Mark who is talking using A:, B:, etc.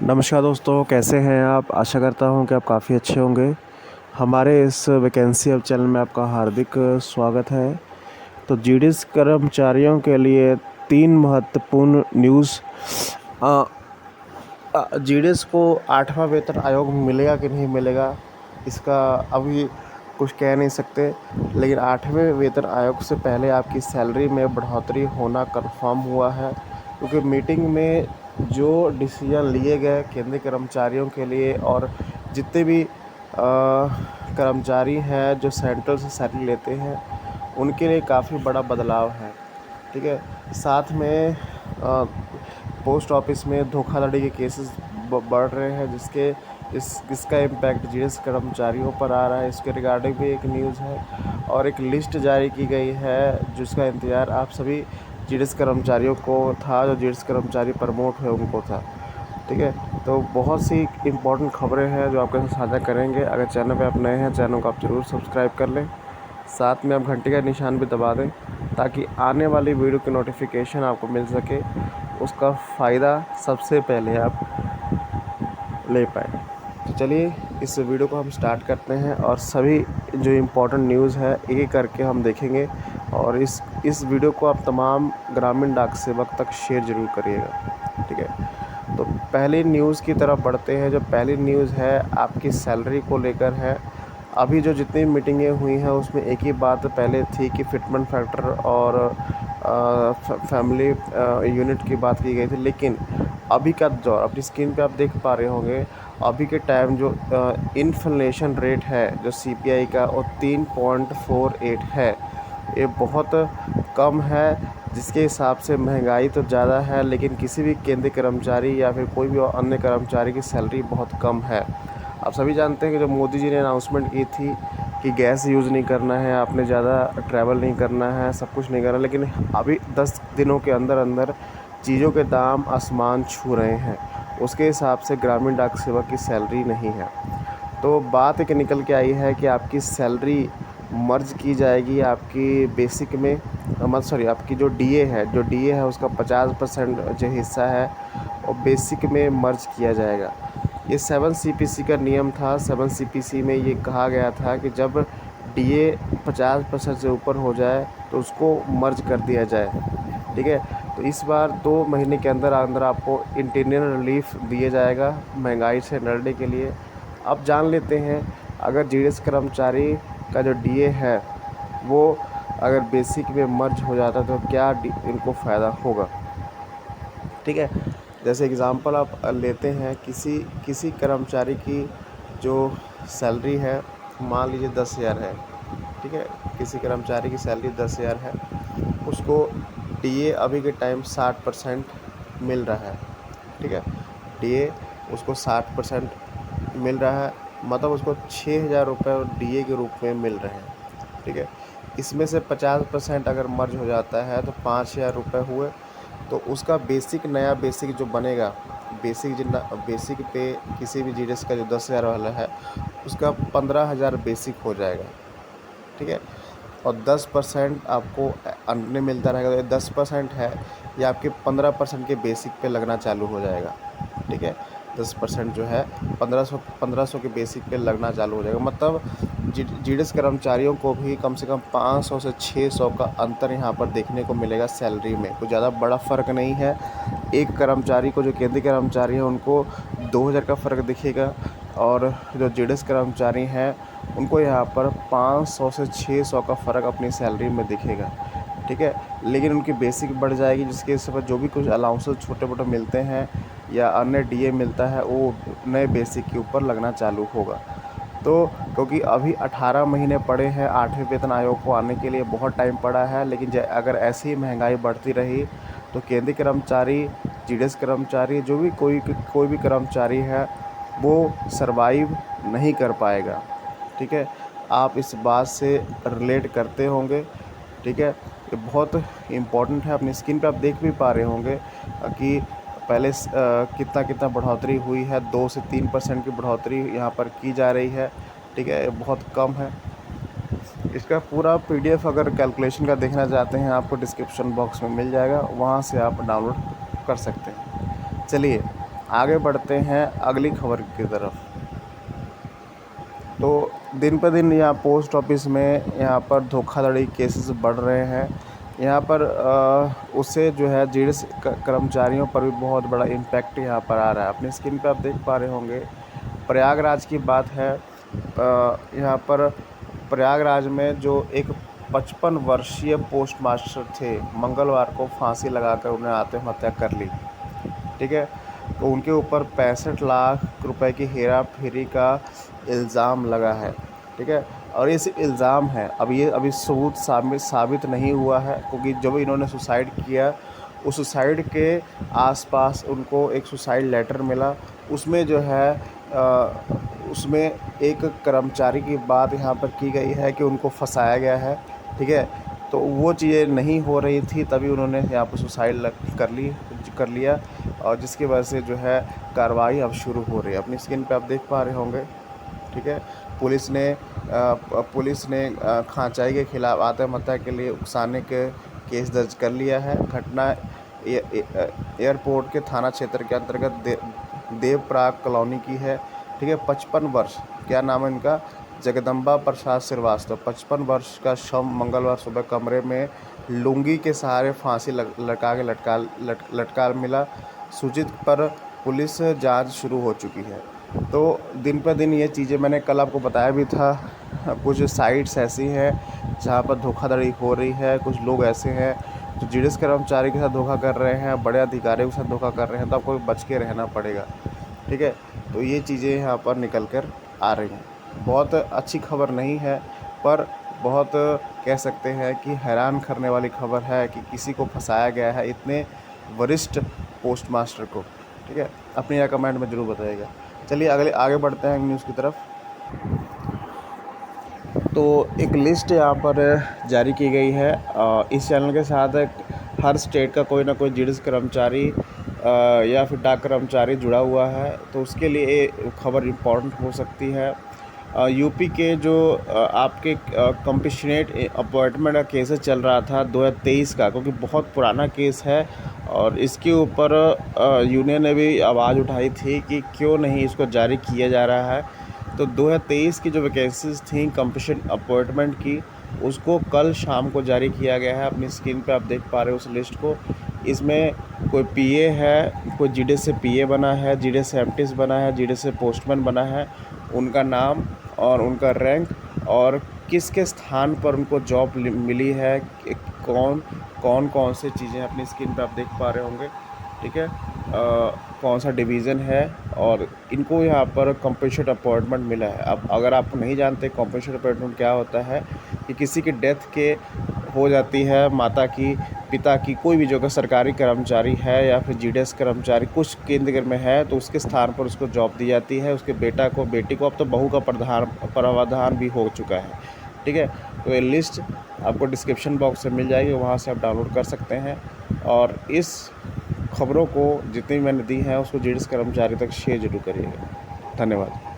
A: नमस्कार दोस्तों, कैसे हैं आप। आशा करता हूं कि आप काफ़ी अच्छे होंगे। हमारे इस वैकेंसी अब चैनल में आपका हार्दिक स्वागत है। तो जीडीएस कर्मचारियों के लिए 3 महत्वपूर्ण न्यूज़। जीडीएस को 8वां वेतन आयोग मिलेगा कि नहीं मिलेगा, इसका अभी कुछ कह नहीं सकते। लेकिन 8वें वेतन आयोग से पहले आपकी सैलरी में बढ़ोतरी होना कंफर्म हुआ है, क्योंकि मीटिंग में जो डिसीजन लिए गए केंद्रीय कर्मचारियों के लिए और जितने भी कर्मचारी हैं जो सेंट्रल से सैलरी लेते हैं, उनके लिए काफ़ी बड़ा बदलाव है। ठीक है। साथ में पोस्ट ऑफिस में धोखाधड़ी के केसेस बढ़ रहे हैं, जिसका इम्पैक्ट जीडीएस कर्मचारियों पर आ रहा है। इसके रिगार्डिंग भी एक न्यूज़ है और एक लिस्ट जारी की गई है जिसका इंतज़ार आप सभी जीडीएस कर्मचारियों को था, जो जीडीएस कर्मचारी प्रमोट हुए उनको था। ठीक है। तो बहुत सी इम्पोर्टेंट खबरें हैं जो आपके साथ साझा करेंगे। अगर चैनल पे आप नए हैं, चैनल को आप ज़रूर सब्सक्राइब कर लें। साथ में आप घंटे का निशान भी दबा दें ताकि आने वाली वीडियो की नोटिफिकेशन आपको मिल सके, उसका फ़ायदा सबसे पहले आप ले पाएँ। तो चलिए इस वीडियो को हम स्टार्ट करते हैं और सभी जो इम्पोर्टेंट न्यूज़ है एक एक करके हम देखेंगे। और इस वीडियो को आप तमाम ग्रामीण डाक सेवक तक शेयर ज़रूर करिएगा। ठीक है। तो पहली न्यूज़ की तरफ बढ़ते हैं। जो पहली न्यूज़ है आपकी सैलरी को लेकर है। अभी जो जितनी मीटिंगें हुई हैं उसमें एक ही बात पहले थी कि फिटमेंट फैक्टर और फैमिली यूनिट की बात की गई थी, लेकिन अभी का दौर अपनी स्क्रीन पे आप देख पा रहे होंगे। अभी के टाइम जो इन्फ्लेशन रेट है जो सीपीआई का, वो 3.48 है। ये बहुत कम है, जिसके हिसाब से महंगाई तो ज़्यादा है, लेकिन किसी भी केंद्रीय कर्मचारी या फिर कोई भी अन्य कर्मचारी की सैलरी बहुत कम है। आप सभी जानते हैं कि जब मोदी जी ने अनाउंसमेंट की थी कि गैस यूज़ नहीं करना है, आपने ज़्यादा ट्रैवल नहीं करना है, सब कुछ नहीं करना, लेकिन अभी 10 दिनों के अंदर अंदर चीज़ों के दाम आसमान छू रहे हैं। उसके हिसाब से ग्रामीण डाक सेवक की सैलरी नहीं है। तो बात एक निकल के आई है कि आपकी सैलरी मर्ज की जाएगी आपकी बेसिक में, आपकी जो डीए है उसका 50% जो हिस्सा है और बेसिक में मर्ज किया जाएगा। ये 7 सीपीसी का नियम था। 7 सीपीसी में ये कहा गया था कि जब डीए 50% से ऊपर हो जाए तो उसको मर्ज कर दिया जाए। ठीक है। तो इस बार 2 महीने के अंदर अंदर आपको इंटीरियर रिलीफ दिया जाएगा महंगाई से लड़ने के लिए। अब जान लेते हैं, अगर जीडीएस कर्मचारी का जो डीए है वो अगर बेसिक में मर्ज हो जाता तो क्या इनको फ़ायदा होगा। ठीक है। जैसे एग्ज़ाम्पल आप लेते हैं, किसी कर्मचारी की जो सैलरी है मान लीजिए 10,000 है। ठीक है। किसी कर्मचारी की सैलरी 10,000 है, उसको डीए अभी के टाइम 60% मिल रहा है। ठीक है। डीए उसको 60% मिल रहा है, मतलब उसको 6,000 रुपये डीए के रूप में मिल रहे हैं। ठीक है। इसमें से 50% अगर मर्ज हो जाता है तो 5,000 रुपये हुए। तो उसका नया बेसिक जो बनेगा, बेसिक पे किसी भी जीडीएस का जो 10,000 वाला है उसका 15,000 बेसिक हो जाएगा। ठीक है। और 10% आपको अन्य मिलता रहेगा। तो ये 10% है, ये आपके 15% के बेसिक पे लगना चालू हो जाएगा। ठीक है। 10% जो है 1500 के बेसिक पे लगना चालू हो जाएगा। मतलब जीडीएस कर्मचारियों को भी कम से कम 500 से 600 का अंतर यहाँ पर देखने को मिलेगा सैलरी में। कोई ज़्यादा बड़ा फ़र्क नहीं है। एक कर्मचारी को, जो केंद्रीय कर्मचारी है, उनको 2,000 का फ़र्क दिखेगा और जो जीडीएस कर्मचारी हैं उनको यहाँ पर 500 से 600 का फ़र्क अपनी सैलरी में दिखेगा। ठीक है। लेकिन उनकी बेसिक बढ़ जाएगी, जिसके सब जो भी कुछ अलाउंसेस छोटे मोटे मिलते हैं या अन्य डीए मिलता है वो नए बेसिक के ऊपर लगना चालू होगा। तो क्योंकि अभी 18 महीने पड़े हैं 8वें वेतन आयोग को आने के लिए, बहुत टाइम पड़ा है। लेकिन अगर ऐसी ही महंगाई बढ़ती रही तो केंद्रीय कर्मचारी, जीडीएस कर्मचारी, जो भी कोई भी कर्मचारी है वो सरवाइव नहीं कर पाएगा। ठीक है। आप इस बात से रिलेट करते होंगे। ठीक है। ये बहुत इम्पोर्टेंट है। अपनी स्क्रीन पे आप देख भी पा रहे होंगे कि पहले कितना बढ़ोतरी हुई है। 2 से 3% की बढ़ोतरी यहाँ पर की जा रही है। ठीक है। ये बहुत कम है। इसका पूरा पीडीएफ अगर कैलकुलेशन का देखना चाहते हैं, आपको डिस्क्रिप्शन बॉक्स में मिल जाएगा, वहाँ से आप डाउनलोड कर सकते हैं। चलिए आगे बढ़ते हैं अगली खबर की तरफ। तो दिन पर दिन यहाँ पोस्ट ऑफिस में यहाँ पर धोखाधड़ी केसेस बढ़ रहे हैं। यहाँ पर उससे जो है जीडीएस कर्मचारियों पर भी बहुत बड़ा इम्पैक्ट यहाँ पर आ रहा है। अपनी स्क्रीन पे आप देख पा रहे होंगे, प्रयागराज की बात है। यहाँ पर प्रयागराज में जो एक 55 वर्षीय पोस्ट मास्टर थे, मंगलवार को फांसी लगाकर उन्हें आत्महत्या कर ली। ठीक है, तो उनके ऊपर 65 लाख रुपए की हेरा फेरी का इल्ज़ाम लगा है। ठीक है, और ये सिर्फ इल्ज़ाम है, अभी सबूत साबित नहीं हुआ है, क्योंकि जब इन्होंने सुसाइड किया उस सुसाइड के आसपास उनको एक सुसाइड लेटर मिला। उसमें जो है उसमें एक कर्मचारी की बात यहाँ पर की गई है कि उनको फंसाया गया है। ठीक है, तो वो चीज़ें नहीं हो रही थी, तभी उन्होंने यहाँ पर सुसाइड कर लिया, और जिसकी वजह से जो है कार्रवाई अब शुरू हो रही है। अपनी स्क्रीन पे आप देख पा रहे होंगे। ठीक है, पुलिस ने खांचाई के खिलाफ आत्महत्या के लिए उकसाने के केस दर्ज कर लिया है। घटना एयरपोर्ट के थाना क्षेत्र के अंतर्गत देवप्राग कॉलोनी की है। ठीक है, 55 वर्ष, क्या नाम है इनका, जगदम्बा प्रसाद श्रीवास्तव। 55 वर्ष का शव मंगलवार सुबह कमरे में लुंगी के सहारे फांसी लटका मिला। सूचित पर पुलिस जांच शुरू हो चुकी है। तो दिन पर दिन ये चीज़ें मैंने कल आपको बताया भी था, कुछ साइट्स ऐसी हैं जहाँ पर धोखाधड़ी हो रही है। कुछ लोग ऐसे हैं जो जीडीएस कर्मचारी के साथ धोखा कर रहे हैं, बड़े अधिकारियों के साथ धोखा कर रहे हैं, तो आपको बच के रहना पड़ेगा। ठीक है, तो ये चीज़ें यहाँ पर निकल कर आ रही हैं। बहुत अच्छी खबर नहीं है, पर बहुत कह सकते हैं कि हैरान करने वाली खबर है कि किसी को फंसाया गया है, इतने वरिष्ठ पोस्ट मास्टर को। ठीक है, अपने यहाँ कमेंट में ज़रूर बताइएगा। चलिए आगे बढ़ते हैं न्यूज़ की तरफ। तो एक लिस्ट यहाँ पर जारी की गई है। इस चैनल के साथ हर स्टेट का कोई ना कोई जीडीएस कर्मचारी या फिर डाक कर्मचारी जुड़ा हुआ है, तो उसके लिए ये खबर इम्पोर्टेंट हो सकती है। यूपी के जो आपके कंपैशनेट अपॉइंटमेंट का केसेस चल रहा था 2023 का, क्योंकि बहुत पुराना केस है, और इसके ऊपर यूनियन ने भी आवाज़ उठाई थी कि क्यों नहीं इसको जारी किया जा रहा है। तो 2023 की जो वैकेंसीज़ थी कंपैशनेट अपॉइंटमेंट की, उसको कल शाम को जारी किया गया है। अपनी स्क्रीन पे आप देख पा रहे हो उस लिस्ट को। इसमें कोई पीए है, कोई जीडीएस से पीए बना है, जीडीएस से एमटीएस बना है, जीडीएस से पोस्टमैन बना है, उनका नाम और उनका रैंक और किसके स्थान पर उनको जॉब मिली है, कौन से चीज़ें अपनी स्क्रीन पे आप देख पा रहे होंगे। ठीक है, कौन सा डिवीज़न है, और इनको यहाँ पर कंपैशनेट अपॉइंटमेंट मिला है। अब अगर आप नहीं जानते कंपैशनेट अपॉइंटमेंट क्या होता है, कि किसी की डेथ के हो जाती है, माता की, पिता की, कोई भी जो कि सरकारी कर्मचारी है या फिर जीडीएस कर्मचारी कुछ केंद्र में है, तो उसके स्थान पर उसको जॉब दी जाती है। उसके बेटी को, अब तो बहू का प्रावधान भी हो चुका है। ठीक है, तो ये लिस्ट आपको डिस्क्रिप्शन बॉक्स में मिल जाएगी, वहाँ से आप डाउनलोड कर सकते हैं। और इस खबरों को जितनी मैंने दी हैं उसको जीडीएस कर्मचारी तक शेयर जरूर करिएगा। धन्यवाद।